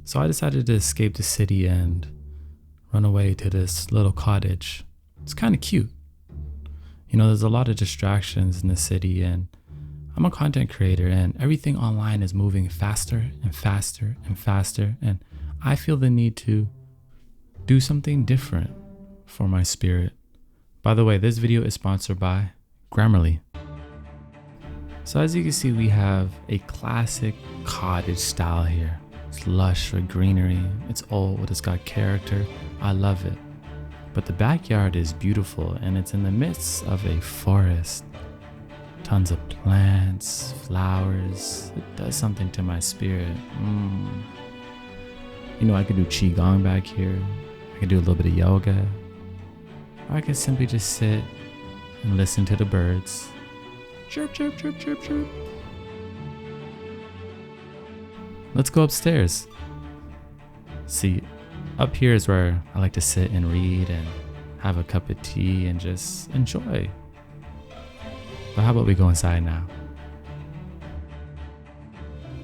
So I decided to escape the city and run away to this little cottage. It's kind of cute. You know, there's a lot of distractions in the city, and I'm a content creator, and everything online is moving faster and faster and faster. And I feel the need to do something different for my spirit. By the way, this video is sponsored by Grammarly. So as you can see, we have a classic cottage style here. It's lush with greenery, it's old, it's got character. I love it. But the backyard is beautiful, and it's in the midst of a forest. Tons of plants, flowers. It does something to my spirit. You know, I could do qigong back here. I could do a little bit of yoga. Or I could simply just sit and listen to the birds. Chirp, chirp, chirp, chirp, chirp. Let's go upstairs. See, up here is where I like to sit and read and have a cup of tea and just enjoy. But how about we go inside now?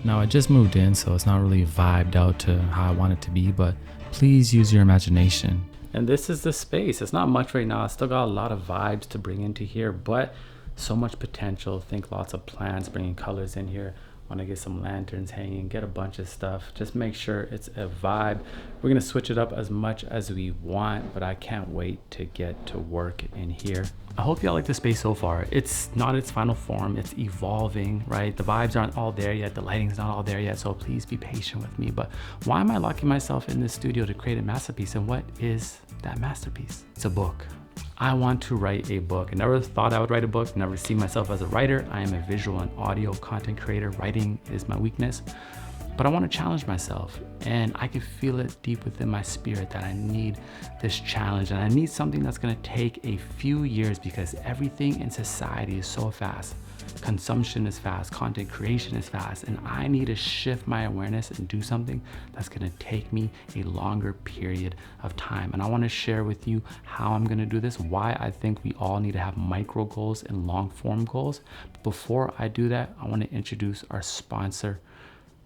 Now I just moved in, so it's not really vibed out to how I want it to be, but please use your imagination. And this is the space. It's not much right now. I still got a lot of vibes to bring into here, but so much potential. Think lots of plants, bringing colors in here. Want to get some lanterns hanging, get a bunch of stuff. Just make sure it's a vibe. We're gonna switch it up as much as we want, but I can't wait to get to work in here. I hope y'all like the space so far. It's not its final form, it's evolving, right? The vibes aren't all there yet, the lighting's not all there yet, so please be patient with me. But why am I locking myself in this studio to create a masterpiece? And what is that masterpiece? It's a book. I want to write a book. I never thought I would write a book, never see myself as a writer. I am a visual and audio content creator. Writing is my weakness, but I want to challenge myself, and I can feel it deep within my spirit that I need this challenge, and I need something that's going to take a few years because everything in society is so fast. Consumption is fast, content creation is fast, and I need to shift my awareness and do something that's gonna take me a longer period of time. And I wanna share with you how I'm gonna do this, why I think we all need to have micro goals and long form goals. But before I do that, I wanna introduce our sponsor,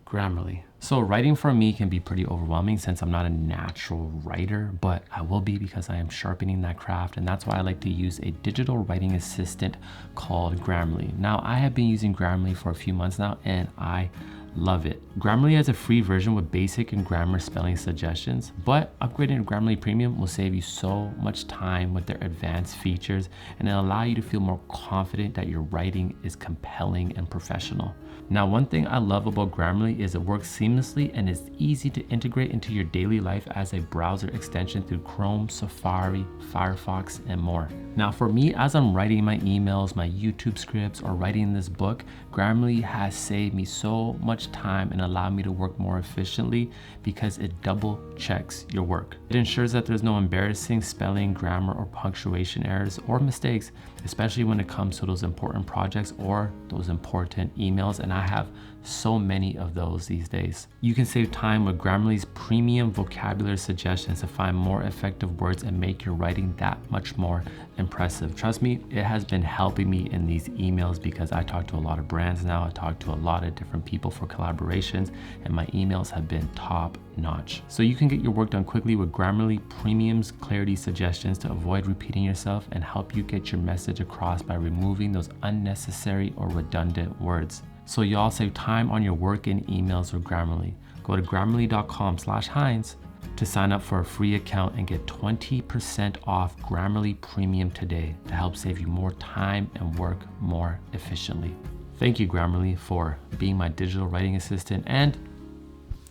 Grammarly. So writing for me can be pretty overwhelming since I'm not a natural writer, but I will be because I am sharpening that craft, and that's why I like to use a digital writing assistant called Grammarly. Now, I have been using Grammarly for a few months now, and I love it. Grammarly has a free version with basic and grammar spelling suggestions, but upgrading to Grammarly Premium will save you so much time with their advanced features, and it'll allow you to feel more confident that your writing is compelling and professional. Now, one thing I love about Grammarly is it works seamlessly and is easy to integrate into your daily life as a browser extension through Chrome, Safari, Firefox, and more. Now, for me, as I'm writing my emails, my YouTube scripts, or writing this book, Grammarly has saved me so much time and allowed me to work more efficiently because it double checks your work. It ensures that there's no embarrassing spelling, grammar, or punctuation errors or mistakes, especially when it comes to those important projects or those important emails, and I have so many of those these days. You can save time with Grammarly's premium vocabulary suggestions to find more effective words and make your writing that much more impressive. Trust me, it has been helping me in these emails because I talk to a lot of brands now. I talk to a lot of different people for collaborations, and my emails have been top notch. So you can get your work done quickly with Grammarly Premium's clarity suggestions to avoid repeating yourself and help you get your message across by removing those unnecessary or redundant words. So y'all save time on your work and emails with Grammarly. Go to grammarly.com/HINDZ to sign up for a free account and get 20% off Grammarly Premium today to help save you more time and work more efficiently. Thank you, Grammarly, for being my digital writing assistant and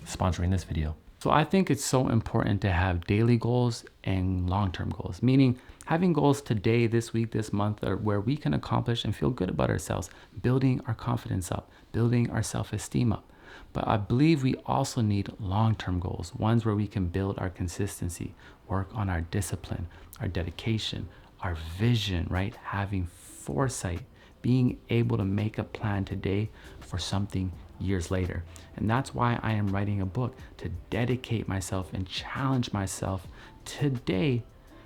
sponsoring this video. So I think it's so important to have daily goals and long-term goals, meaning having goals today, this week, this month, or where we can accomplish and feel good about ourselves, building our confidence up, building our self-esteem up. But I believe we also need long-term goals, ones where we can build our consistency, work on our discipline, our dedication, our vision, right? Having foresight, being able to make a plan today for something years later. And that's why I am writing a book, to dedicate myself and challenge myself today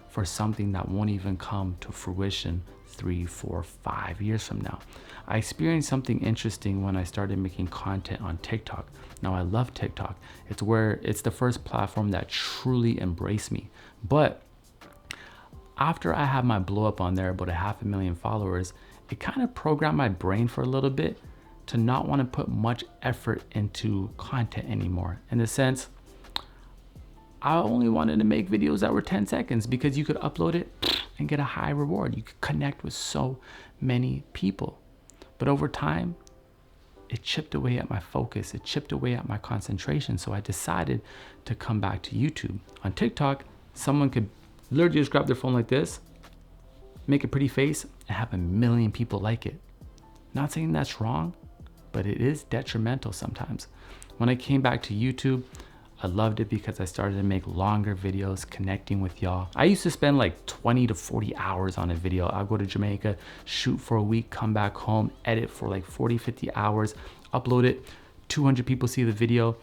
for something that won't even come to fruition 3, 4, 5 years from now. I experienced something interesting when I started making content on TikTok. Now I love TikTok. It's the first platform that truly embraced me. But after I had my blow up on there, about 500,000 followers, it kind of programmed my brain for a little bit to not want to put much effort into content anymore. In the sense, I only wanted to make videos that were 10 seconds because you could upload it and get a high reward. You could connect with so many people. But over time, it chipped away at my focus. It chipped away at my concentration. So I decided to come back to YouTube. On TikTok, someone could literally just grab their phone like this, make a pretty face, and have 1 million people like it. Not saying that's wrong, but it is detrimental sometimes. When I came back to YouTube, I loved it because I started to make longer videos connecting with y'all. I used to spend like 20 to 40 hours on a video. I'll go to Jamaica, shoot for a week, come back home, edit for like 40, 50 hours, upload it, 200 people see the video.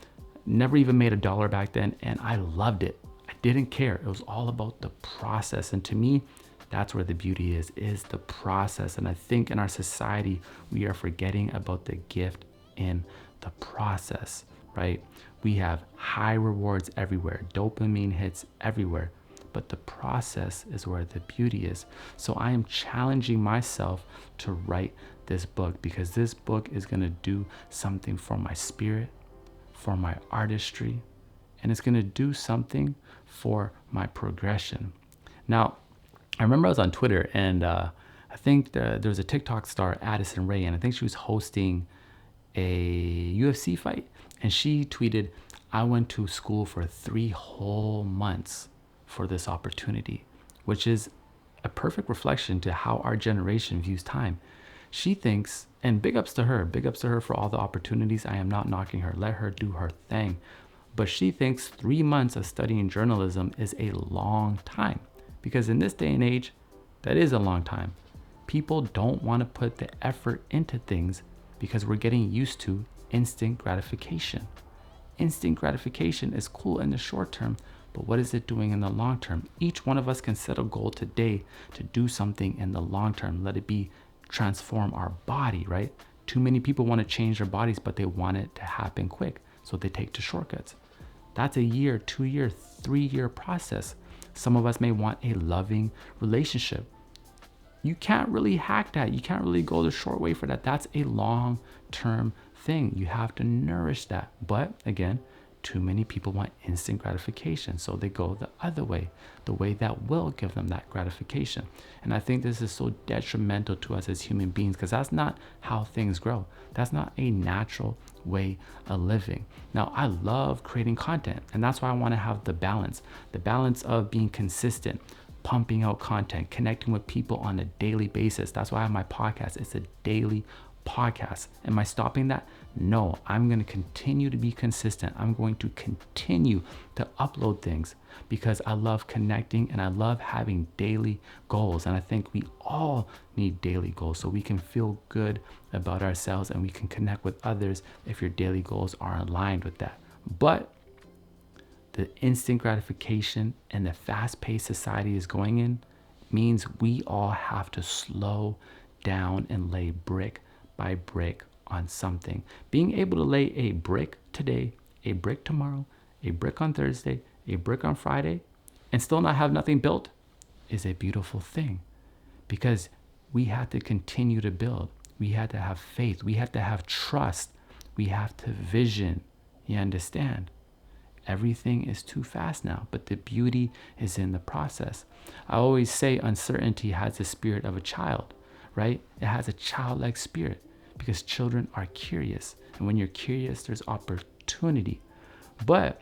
Never even made $1 back then, and I loved it. I didn't care. It was all about the process. And to me, that's where the beauty is the process. And I think in our society, we are forgetting about the gift in the process, right? We have high rewards everywhere, dopamine hits everywhere, but the process is where the beauty is. So I am challenging myself to write this book because this book is gonna do something for my spirit, for my artistry, and it's gonna do something for my progression. Now, I remember I was on Twitter and I think there was a TikTok star, Addison Rae, and I think she was hosting a UFC fight. And she tweeted, I went to school for 3 whole months for this opportunity, which is a perfect reflection to how our generation views time. She thinks, and big ups to her for all the opportunities. I am not knocking her, let her do her thing. But she thinks 3 months of studying journalism is a long time. Because in this day and age, that is a long time. People don't want to put the effort into things because we're getting used to instant gratification. Instant gratification is cool in the short term, but what is it doing in the long term? Each one of us can set a goal today to do something in the long term. Let it be transform our body, right? Too many people want to change their bodies, but they want it to happen quick. So they take to shortcuts. That's a year, 2 year, 3 year process. Some of us may want a loving relationship. You can't really hack that. You can't really go the short way for that. That's a long-term thing. You have to nourish that. But again, too many people want instant gratification. So they go the other way, the way that will give them that gratification. And I think this is so detrimental to us as human beings because that's not how things grow. That's not a natural way of living. Now, I love creating content, and that's why I want to have the balance of being consistent, pumping out content, connecting with people on a daily basis. That's why I have my podcast. It's a daily podcast. Am I stopping that? No, I'm going to continue to be consistent. I'm going to continue to upload things because I love connecting and I love having daily goals. And I think we all need daily goals so we can feel good about ourselves and we can connect with others if your daily goals are aligned with that. But the instant gratification and the fast-paced society is going in means we all have to slow down and lay brick by brick on something. Being able to lay a brick today, a brick tomorrow, a brick on Thursday, a brick on Friday, and still not have nothing built is a beautiful thing because we have to continue to build. We have to have faith. We have to have trust. We have to vision. You understand? Everything is too fast now, but the beauty is in the process. I always say uncertainty has the spirit of a child, right? It has a childlike spirit because children are curious. And when you're curious, there's opportunity. But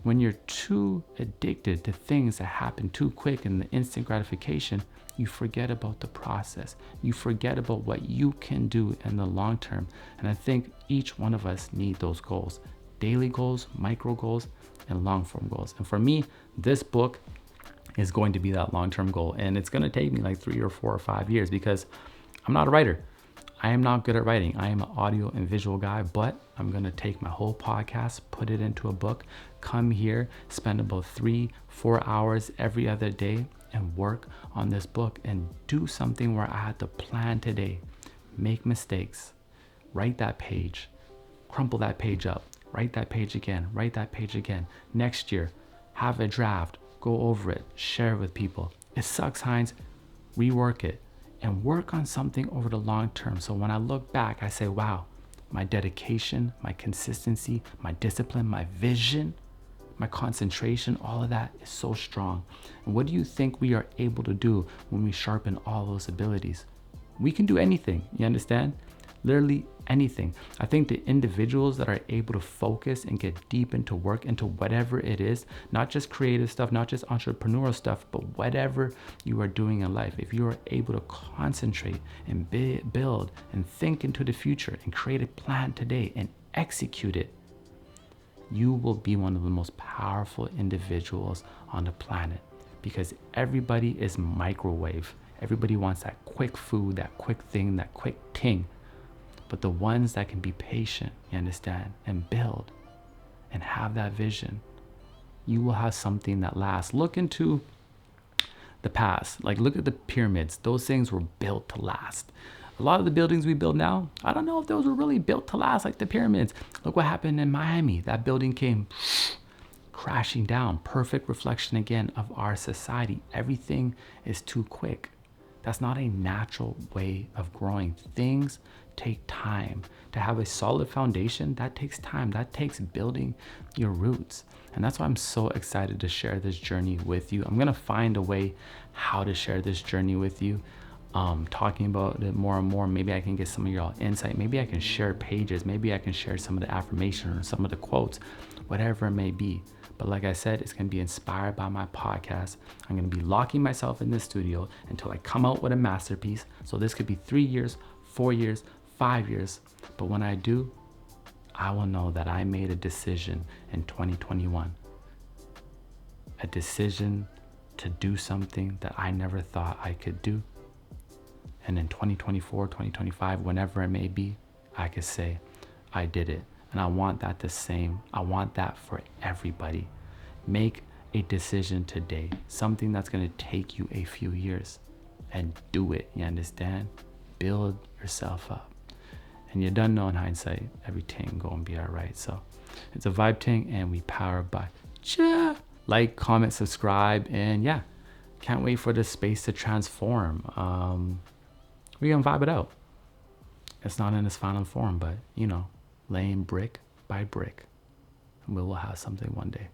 when you're too addicted to things that happen too quick and the instant gratification, you forget about the process. You forget about what you can do in the long term. And I think each one of us need those goals. Daily goals, micro goals, and long-form goals. And for me, this book is going to be that long-term goal. And it's going to take me like 3 or 4 or 5 years because I'm not a writer. I am not good at writing. I am an audio and visual guy, but I'm going to take my whole podcast, put it into a book, come here, spend about 3-4 hours every other day and work on this book and do something where I had to plan today, make mistakes, write that page, crumple that page up, write that page again, write that page again. Next year, have a draft, go over it, share it with people. It sucks, HINDZ. Rework it and work on something over the long term. So when I look back, I say, wow, my dedication, my consistency, my discipline, my vision, my concentration, all of that is so strong. And what do you think we are able to do when we sharpen all those abilities? We can do anything, you understand? Literally anything. I think the individuals that are able to focus and get deep into work, into whatever it is, not just creative stuff, not just entrepreneurial stuff, but whatever you are doing in life, if you are able to concentrate and build and think into the future and create a plan today and execute it, you will be one of the most powerful individuals on the planet, because everybody is microwave. Everybody wants that quick food, that quick thing, that quick ting. But the ones that can be patient, you understand, and build and have that vision, you will have something that lasts. Look into the past. Like, look at the pyramids. Those things were built to last. A lot of the buildings we build now, I don't know if those were really built to last like the pyramids. Look what happened in Miami. That building came crashing down. Perfect reflection again of our society. Everything is too quick. That's not a natural way of growing. Things take time. To have a solid foundation, that takes time. That takes building your roots. And that's why I'm so excited to share this journey with you. I'm gonna find a way how to share this journey with you. Talking about it more and more. Maybe I can get some of your insight. Maybe I can share pages. Maybe I can share some of the affirmation or some of the quotes, whatever it may be. But like I said, it's going to be inspired by my podcast. I'm going to be locking myself in the studio until I come out with a masterpiece. So this could be 3 years, 4 years, 5 years. But when I do, I will know that I made a decision in 2021. A decision to do something that I never thought I could do. And in 2024, 2025, whenever it may be, I could say, I did it. And I want that the same. I want that for everybody. Make a decision today, something that's going to take you a few years, and do it. You understand? Build yourself up. And you done know in hindsight, everything gonna be all right. So it's a vibe ting, and we powered by Cha. Like, comment, subscribe, and yeah, can't wait for this space to transform. We're gonna vibe it out. It's not in its final form, but you know, laying brick by brick, and we will have something one day.